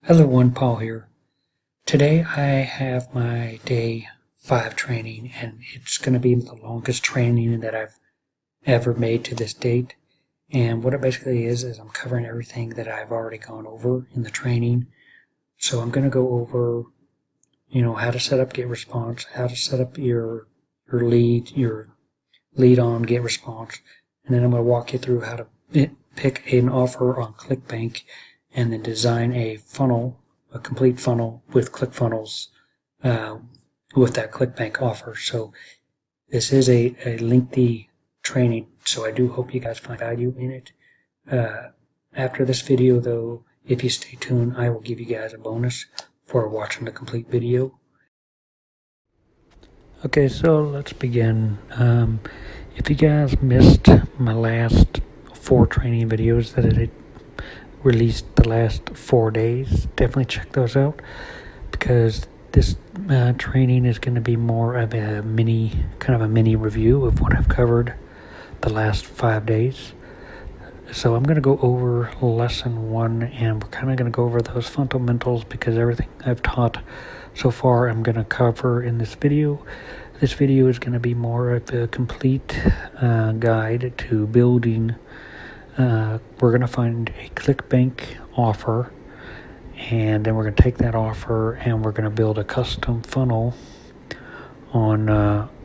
Hello everyone, Paul here. Today I have my day 5 training, and it's going to be the longest training that I've ever made to this date. And what it basically is I'm covering everything that I've already gone over in the training. So I'm going to go over, how to set up GetResponse, how to set up your lead on GetResponse, and then I'm going to walk you through how to pick an offer on Clickbank and then design a complete funnel with ClickFunnels with that Clickbank offer. So this is a lengthy training, so I do hope you guys find value in it. After this video, though, if you stay tuned, I will give you guys a bonus for watching the complete video. Okay, so let's begin. If you guys missed my last 4 training videos that I released the last 4 days, definitely check those out, because this training is going to be more of a mini review of what I've covered the last 5 days. So I'm going to go over lesson 1, and we're kind of going to go over those fundamentals, because everything I've taught so far I'm going to cover in this video. This video is going to be more of a complete guide to building. We're going to find a Clickbank offer, and then we're going to take that offer and we're going to build a custom funnel on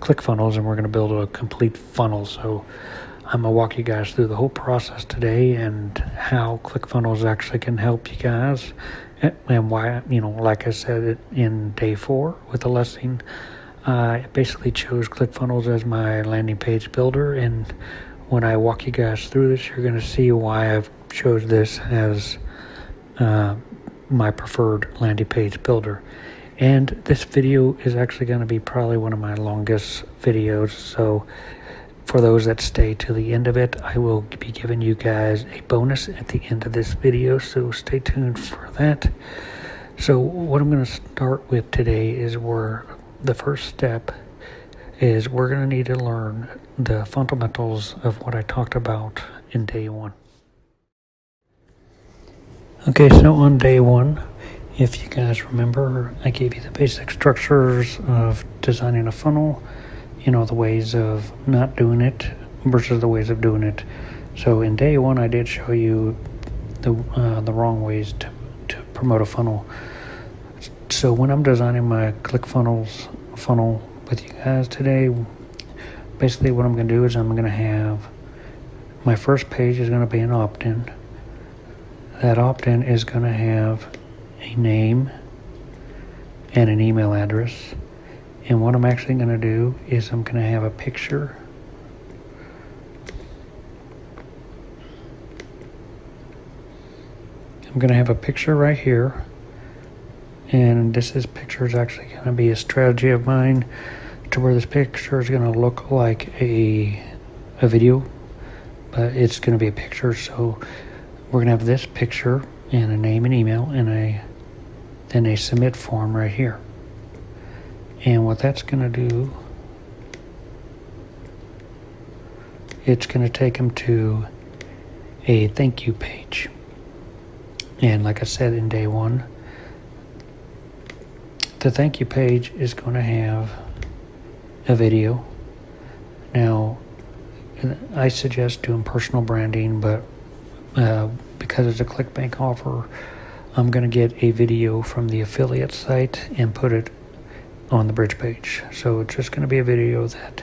ClickFunnels, and we're going to build a complete funnel. So I'm going to walk you guys through the whole process today and how ClickFunnels actually can help you guys, and why, like I said in day 4 with the lesson, I basically chose ClickFunnels as my landing page builder, and when I walk you guys through this, you're going to see why I've chose this as my preferred landing page builder. And this video is actually going to be probably one of my longest videos, so for those that stay to the end of it, I will be giving you guys a bonus at the end of this video, so stay tuned for that. So what I'm going to start with today is the first step is we're going to need to learn the fundamentals of what I talked about in day 1. Okay, so on day 1, if you guys remember, I gave you the basic structures of designing a funnel, the ways of not doing it versus the ways of doing it. So in day 1, I did show you the wrong ways to promote a funnel. So when I'm designing my ClickFunnels funnel with you guys today, basically what I'm going to do is I'm going to have my first page is going to be an opt-in. That opt-in is going to have a name and an email address. And what I'm actually going to do is I'm going to have a picture. I'm going to have a picture right here. And this picture is actually going to be a strategy of mine, to where this picture is going to look like a video, but it's going to be a picture. So we're going to have this picture and a name and email, and then a submit form right here. And what that's going to do, it's going to take them to a thank you page. And like I said in day 1, the thank you page is going to have a video. Now, I suggest doing personal branding, but because it's a Clickbank offer, I'm going to get a video from the affiliate site and put it on the bridge page. So it's just going to be a video that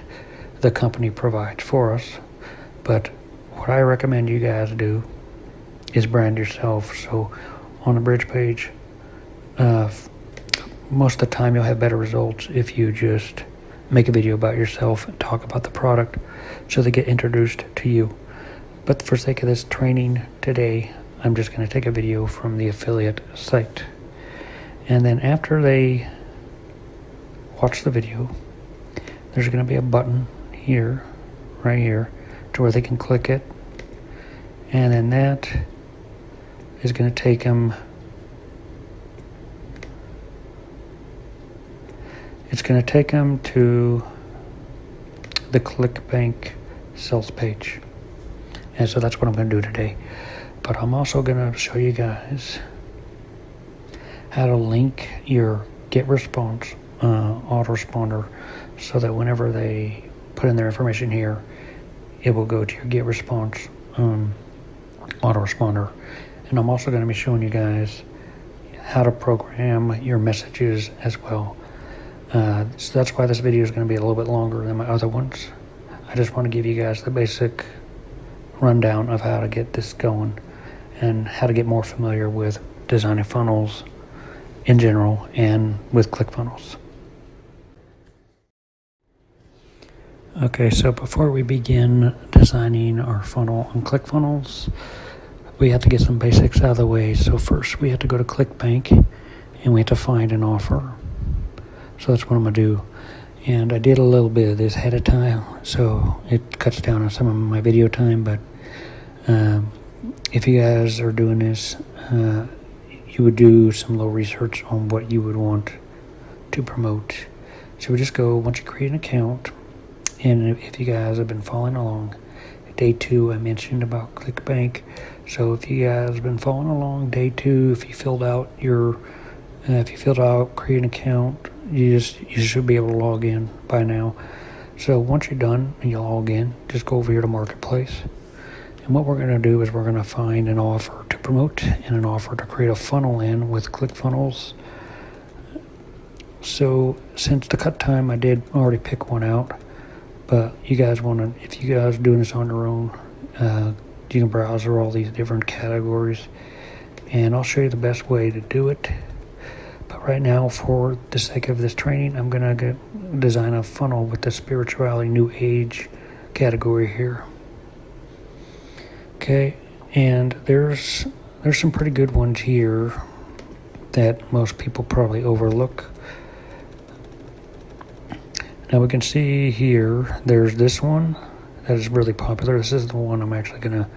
the company provides for us. But what I recommend you guys do is brand yourself. So on the bridge page, most of the time you'll have better results if you just make a video about yourself and talk about the product so they get introduced to you. But for the sake of this training today, I'm just going to take a video from the affiliate site. And then after they watch the video, there's going to be a button here, right here, to where they can click it. And then that is going to take them, it's going to take them to the Clickbank sales page. And so that's what I'm going to do today. But I'm also going to show you guys how to link your GetResponse autoresponder so that whenever they put in their information here, it will go to your GetResponse autoresponder. And I'm also going to be showing you guys how to program your messages as well. So that's why this video is going to be a little bit longer than my other ones. I just want to give you guys the basic rundown of how to get this going and how to get more familiar with designing funnels in general and with ClickFunnels. Okay, so before we begin designing our funnel on ClickFunnels, we have to get some basics out of the way. So first we have to go to Clickbank and we have to find an offer. So that's what I'm going to do. And I did a little bit of this ahead of time, so it cuts down on some of my video time. But if you guys are doing this, you would do some little research on what you would want to promote. So we just go, once you create an account, and if you guys have been following along, day 2 I mentioned about Clickbank. So if you guys have been following along, day 2, if you filled out create an account, you should be able to log in by now. So once you're done and you log in, just go over here to Marketplace. And what we're going to do is we're going to find an offer to promote and an offer to create a funnel in with ClickFunnels. So since the cut time, I did already pick one out. But if you guys are doing this on your own, you can browse through all these different categories. And I'll show you the best way to do it. But right now, for the sake of this training, I'm going to design a funnel with the spirituality new age category here. Okay, and there's some pretty good ones here that most people probably overlook. Now we can see here, there's this one that is really popular. This is the one I'm actually going to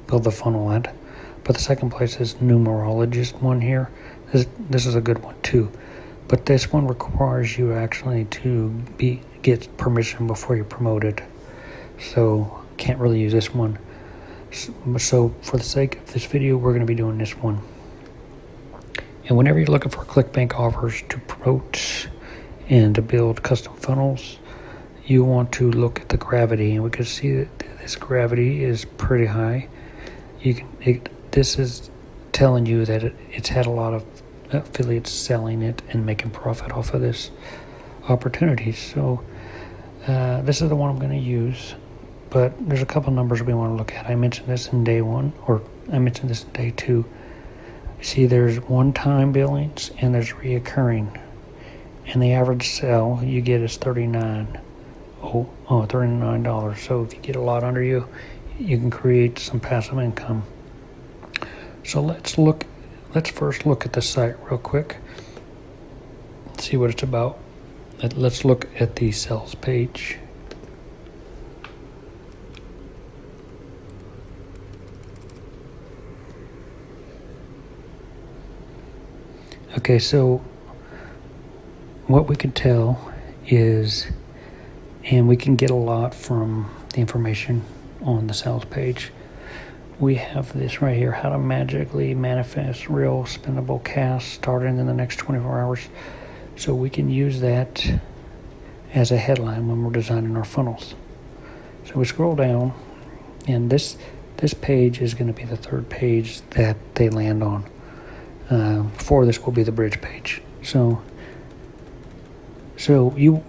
build the funnel at. But the second place is numerologist one here. This is a good one too, but this one requires you actually to get permission before you promote it, so can't really use this one. So for the sake of this video, we're going to be doing this one. And whenever you're looking for Clickbank offers to promote and to build custom funnels, you want to look at the gravity, and we can see that this gravity is pretty high. This is telling you that it's had a lot of affiliates selling it and making profit off of this opportunity. So this is the one I'm going to use, but there's a couple numbers we want to look at. I mentioned this in day 1, or I mentioned this in day 2. You see there's one-time billings and there's reoccurring, and the average sell you get is $39. So if you get a lot under you, you can create some passive income. So let's first look at the site real quick, see what it's about. Let's look at the sales page. Okay, so what we can tell is, and we can get a lot from the information on the sales page. We have this right here, how to magically manifest real spendable cash starting in the next 24 hours. So we can use that as a headline when we're designing our funnels. So we scroll down, and this page is going to be the third page that they land on. Before this will be the bridge page. So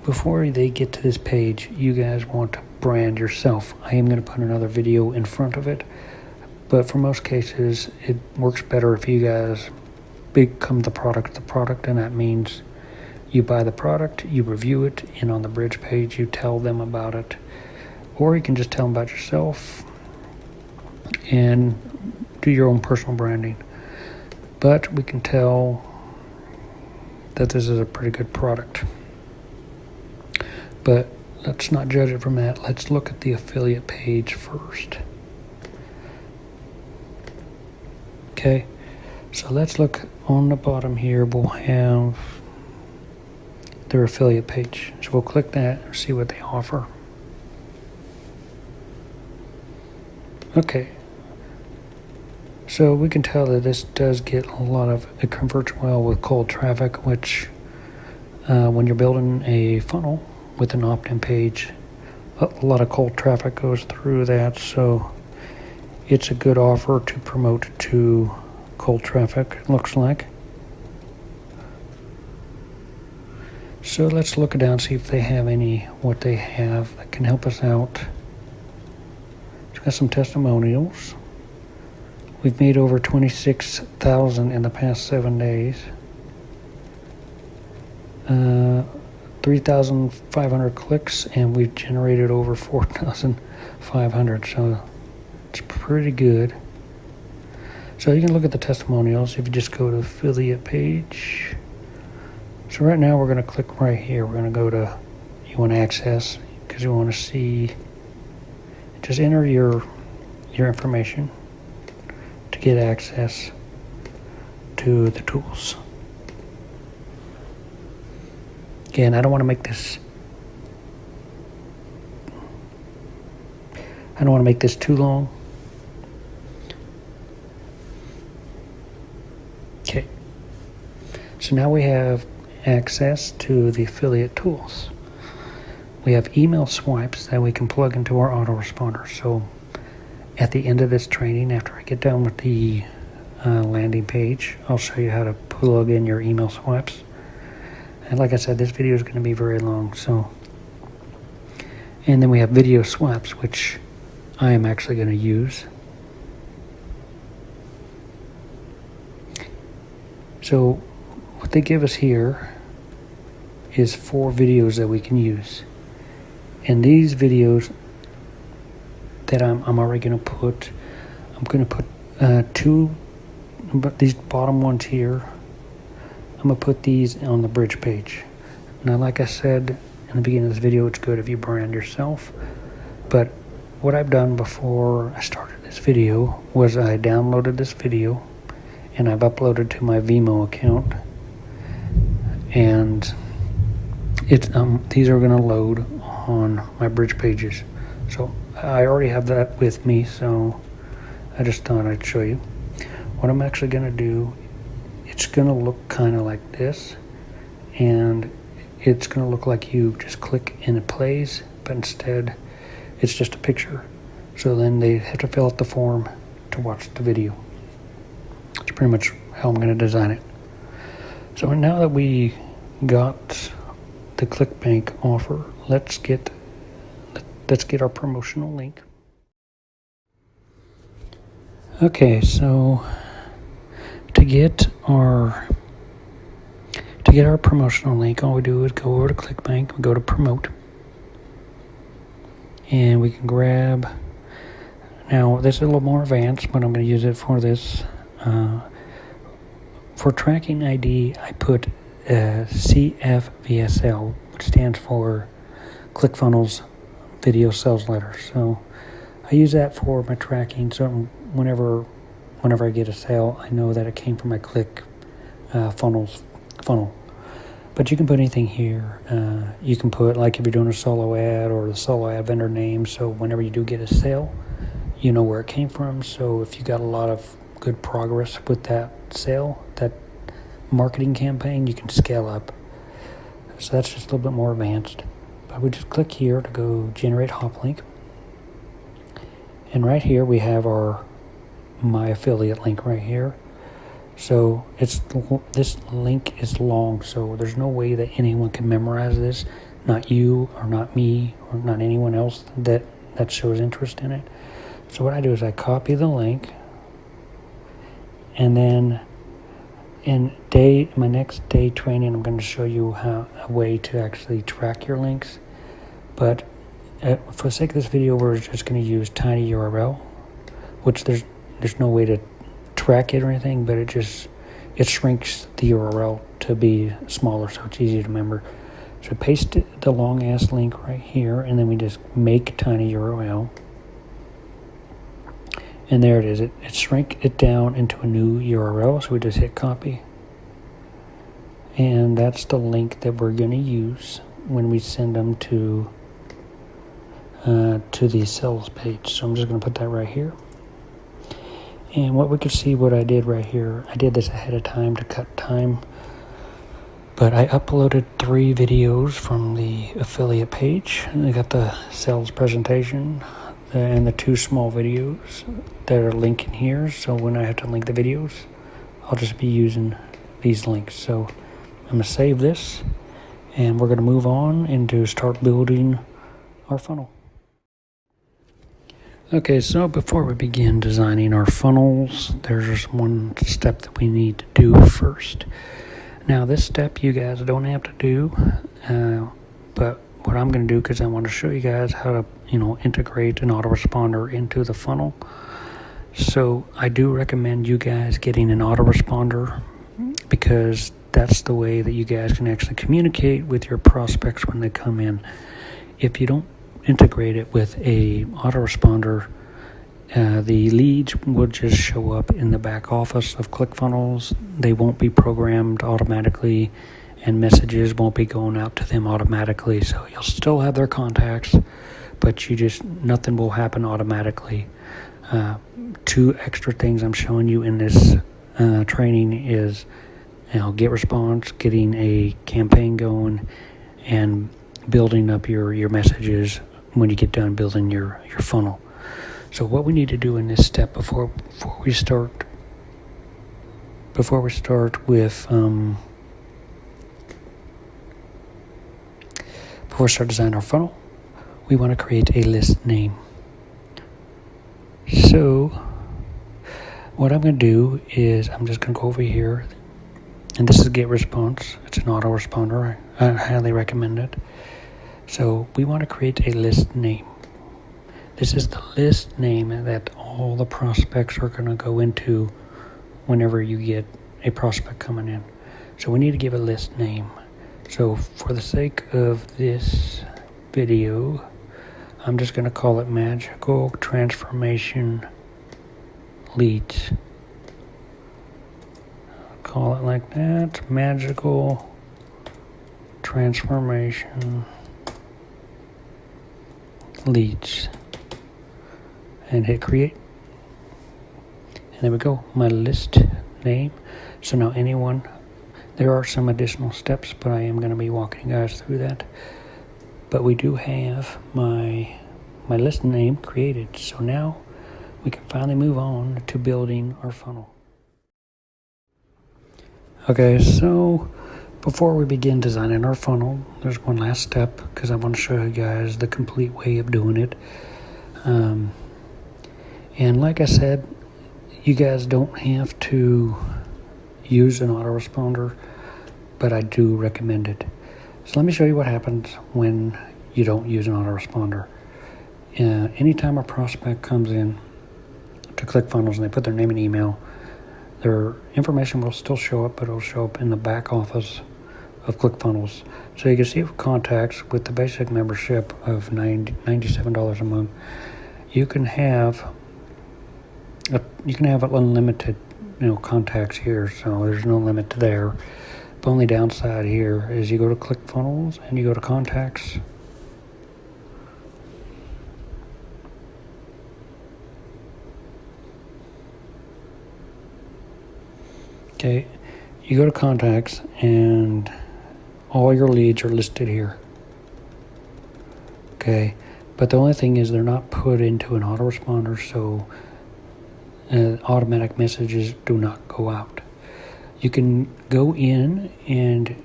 before they get to this page, you guys want to brand yourself. I am going to put another video in front of it. But for most cases, it works better if you guys become the product, and that means you buy the product, you review it, and on the bridge page, you tell them about it. Or you can just tell them about yourself and do your own personal branding. But we can tell that this is a pretty good product. But let's not judge it from that. Let's look at the affiliate page first. Okay, so let's look on the bottom here. We'll have their affiliate page. So we'll click that and see what they offer. Okay, So we can tell that this does get a lot of, it converts well with cold traffic, which when you're building a funnel with an opt-in page, a lot of cold traffic goes through that. So it's a good offer to promote to cold traffic, it looks like. So let's look down, see if they have what they have that can help us out. It's got some testimonials. We've made over 26,000 in the past 7 days. 3,500 clicks, and we've generated over 4,500. So it's pretty good. So you can look at the testimonials if you just go to affiliate page. So right now we're going to click right here. We're going to go to, you want access, because you want to see, just enter your information to get access to the tools. Again, I don't want to make this too long. Okay. So now we have access to the affiliate tools. We have email swipes that we can plug into our autoresponder. So at the end of this training, after I get done with the landing page, I'll show you how to plug in your email swipes. And like I said, this video is going to be very long. And then we have video swipes, which I am actually going to use. So what they give us here is 4 videos that we can use. And these videos that I'm already going to put, I'm going to put 2, but these bottom ones here, I'm going to put these on the bridge page. Now, like I said in the beginning of this video, it's good if you brand yourself. But what I've done before I started this video was I downloaded this video and I've uploaded to my Vimeo account. And it's these are going to load on my bridge pages. So I already have that with me, so I just thought I'd show you. What I'm actually going to do, it's going to look kind of like this, and it's going to look like you just click and it plays, but instead it's just a picture. So then they have to fill out the form to watch the video. That's pretty much how I'm going to design it. So now that we got the Clickbank offer, let's get our promotional link. Okay, so to get our promotional link, all we do is go over to Clickbank, we go to promote, and we can grab, now this is a little more advanced, but I'm going to use it for this. For tracking ID, I put CFVSL, which stands for ClickFunnels Video Sales Letter. So I use that for my tracking. So whenever I get a sale, I know that it came from my ClickFunnels funnel. But you can put anything here. You can put, like, if you're doing a solo ad or the solo ad vendor name. So whenever you do get a sale, you know where it came from. So if you got a lot of good progress with that sale, that marketing campaign, you can scale up. So that's just a little bit more advanced. But we just click here to go generate hop link. And right here we have my affiliate link right here. So this link is long, so there's no way that anyone can memorize this. Not you, or not me, or not anyone else that shows interest in it. So what I do is I copy the link, and then in my next day training, I'm going to show you a way to actually track your links. But for the sake of this video, we're just going to use tinyURL, which there's no way to track it or anything, but it shrinks the URL to be smaller, so it's easy to remember. So paste the long ass link right here, and then we just make tinyURL. And there it is. It shrink it down into a new URL, so we just hit copy. And that's the link that we're going to use when we send them to the sales page. So I'm just going to put that right here. And what we can see, what I did right here, I did this ahead of time to cut time. But I uploaded 3 videos from the affiliate page. I got the sales presentation and the 2 small videos that are linking here. So when I have to link the videos, I'll just be using these links. So I'm going to save this, and we're going to move on into start building our funnel. Okay, so before we begin designing our funnels, there's one step that we need to do first. Now, this step you guys don't have to do, but what I'm going to do, because I want to show you guys how to, integrate an autoresponder into the funnel. So I do recommend you guys getting an autoresponder, because that's the way that you guys can actually communicate with your prospects when they come in. If you don't integrate it with a autoresponder, the leads will just show up in the back office of ClickFunnels. They won't be programmed automatically, and messages won't be going out to them automatically. So you'll still have their contacts, but nothing will happen automatically. 2 extra things I'm showing you in this training is, GetResponse, getting a campaign going, and building up your messages when you get done building your funnel. So what we need to do in this step before we start designing our funnel, we want to create a list name. So what I'm going to do is I'm just going to go over here, and this is GetResponse. It's an autoresponder. I highly recommend it. So we want to create a list name. This is the list name that all the prospects are going to go into whenever you get a prospect coming in. So we need to give a list name. So for the sake of this video, I'm just going to call it Magical Transformation Leads. I'll call it like that, Magical Transformation Leads, and hit create, and there we go, my list name. So now there are some additional steps, but I am going to be walking you guys through that. But we do have my list name created, so now we can finally move on to building our funnel. Okay, so before we begin designing our funnel, there's one last step, because I want to show you guys the complete way of doing it. And like I said, you guys don't have to use an autoresponder, but I do recommend it. So let me show you what happens when you don't use an autoresponder. Anytime a prospect comes in to ClickFunnels and they put their name and email, their information will still show up, but it'll show up in the back office of ClickFunnels. So you can see contacts with the basic membership of $97 a month. You can have unlimited contacts here, so there's no limit there. The only downside here is you go to ClickFunnels and you go to contacts. Okay, you go to contacts and all your leads are listed here. Okay, but the only thing is they're not put into an autoresponder, so automatic messages do not go out. You can go in, and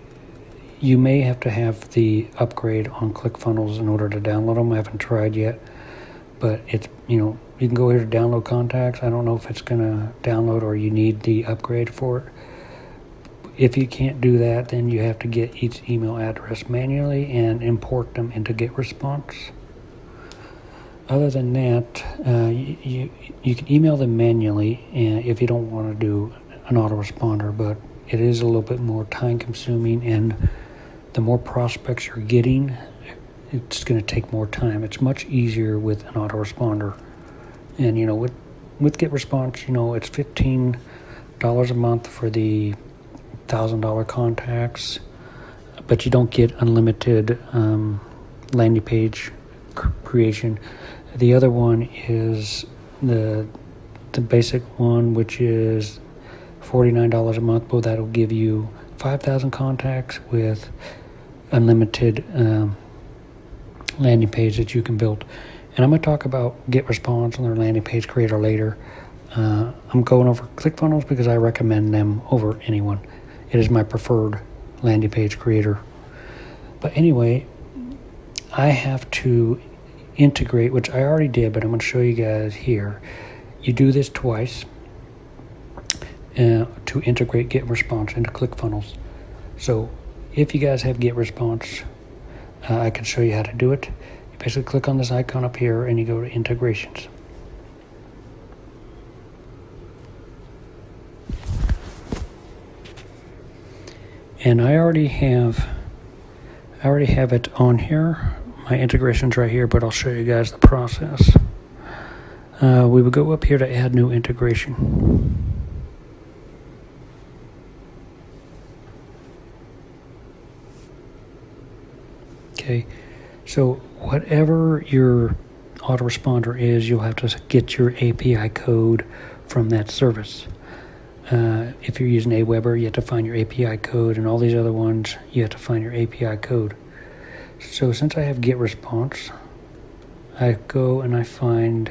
you may have to have the upgrade on ClickFunnels in order to download them. I haven't tried yet, but it's, you can go here to download contacts. I don't know if it's going to download or you need the upgrade for it. If you can't do that, then you have to get each email address manually and import them into GetResponse. Other than that, you can email them manually, and if you don't want to do an autoresponder, but it is a little bit more time consuming, and the more prospects you're getting, it's going to take more time. It's much easier with an autoresponder. And with GetResponse, it's $15 a month for the $1,000 contacts, but you don't get unlimited landing page creation. The other one is the the basic one, which is $49 a month, but that'll give you 5,000 contacts with unlimited landing page that you can build. And I'm going to talk about GetResponse and their landing page creator later. I'm going over ClickFunnels because I recommend them over anyone. It is my preferred landing page creator. But anyway, I have to integrate, which I already did, but I'm going to show you guys here. You do this twice to integrate GetResponse into ClickFunnels. So if you guys have GetResponse, I can show you how to do it. You basically click on this icon up here and you go to integrations. And I already have it on here. My integration's right here, but I'll show you guys the process. We would go up here to add new integration. Okay, so whatever your autoresponder is, you'll have to get your API code from that service. If you're using Aweber, you have to find your API code, and all these other ones, you have to find your API code. So since I have GetResponse, I go and I find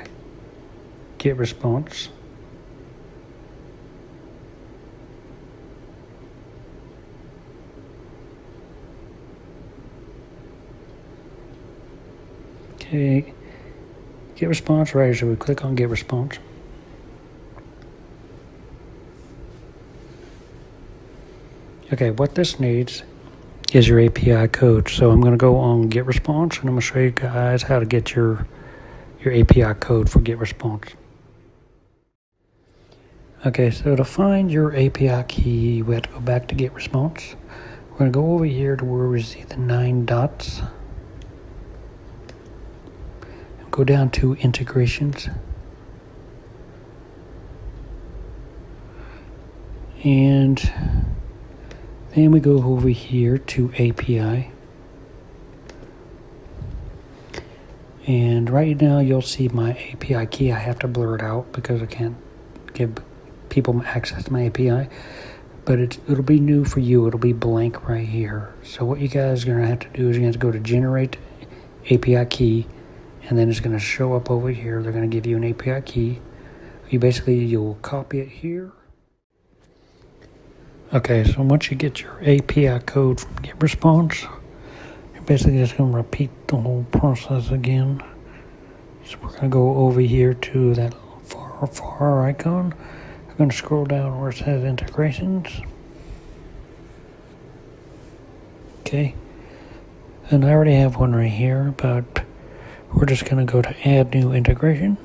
GetResponse. Okay, GetResponse right here, so we click on GetResponse. Okay, what this needs is your API code. So I'm going to go on GetResponse, and I'm going to show you guys how to get your API code for GetResponse. Okay, so to find your API key, we have to go back to GetResponse. We're going to go over here to where we see the 9 dots. And go down to integrations. And then we go over here to API. And right now you'll see my API key. I have to blur it out because I can't give people access to my API. But it'll be new for you. It'll be blank right here. So what you guys are going to have to do is you're going to go to generate API key. And then it's going to show up over here. They're going to give you an API key. You'll copy it here. Okay, so once you get your API code from GetResponse, you're basically just going to repeat the whole process again. So we're going to go over here to that far icon. We're going to scroll down where it says integrations. Okay, and I already have one right here, but we're just going to go to add new integration.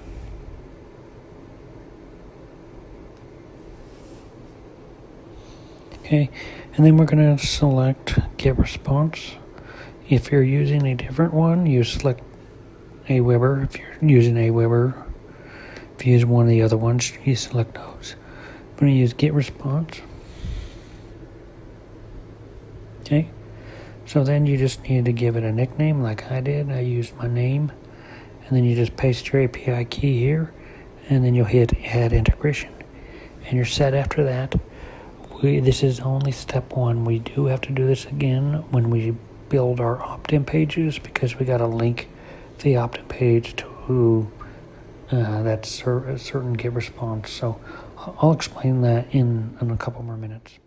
Okay, and then we're going to select GetResponse. If you're using a different one, you select Aweber. If you're using Aweber, if you use one of the other ones, you select those. I'm going to use GetResponse. Okay, so then you just need to give it a nickname like I did. I used my name, and then you just paste your API key here, and then you'll hit add integration, and you're set after that. This is only step 1. We do have to do this again when we build our opt-in pages, because we got to link the opt-in page to that certain GetResponse. So I'll explain that in a couple more minutes.